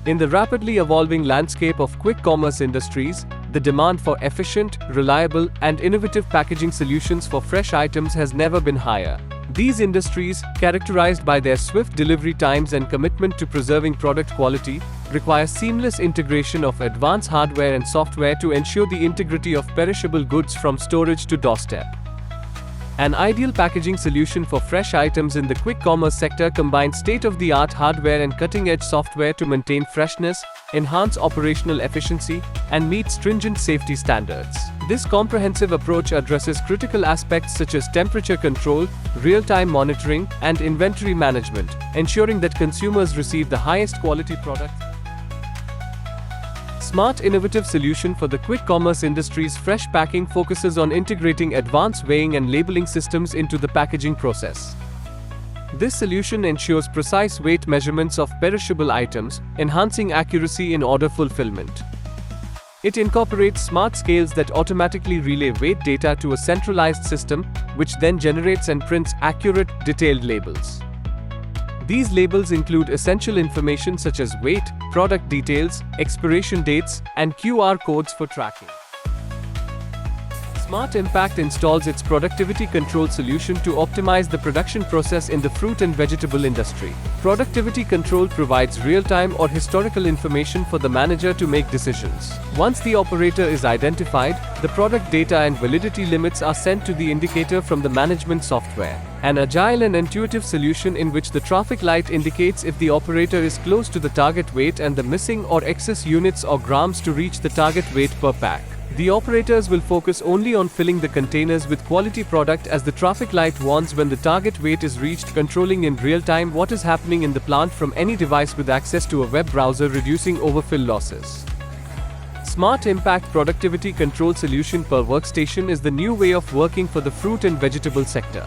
In the rapidly evolving landscape of quick commerce industries, the demand for efficient, reliable, and innovative packaging solutions for fresh items has never been higher. These industries, characterized by their swift delivery times and commitment to preserving product quality, require seamless integration of advanced hardware and software to ensure the integrity of perishable goods from storage to doorstep. An ideal packaging solution for fresh items in the quick commerce sector combines state-of-the-art hardware and cutting-edge software to maintain freshness, enhance operational efficiency, and meet stringent safety standards. This comprehensive approach addresses critical aspects such as temperature control, real-time monitoring, and inventory management, ensuring that consumers receive the highest quality product. Smart innovative solution for the quick commerce industry's fresh packing focuses on integrating advanced weighing and labeling systems into the packaging process. This solution ensures precise weight measurements of perishable items, enhancing accuracy in order fulfillment. It incorporates smart scales that automatically relay weight data to a centralized system, which then generates and prints accurate, detailed labels. These labels include essential information such as weight, product details, expiration dates, and QR codes for tracking. Smart Impact installs its productivity control solution to optimize the production process in the fruit and vegetable industry. Productivity control provides real-time or historical information for the manager to make decisions. Once the operator is identified, the product data and validity limits are sent to the indicator from the management software. An agile and intuitive solution in which the traffic light indicates if the operator is close to the target weight and the missing or excess units or grams to reach the target weight per pack. The operators will focus only on filling the containers with quality product as the traffic light warns when the target weight is reached, controlling in real time what is happening in the plant from any device with access to a web browser, reducing overfill losses. Smart Impact Productivity Control Solution per Workstation is the new way of working for the fruit and vegetable sector.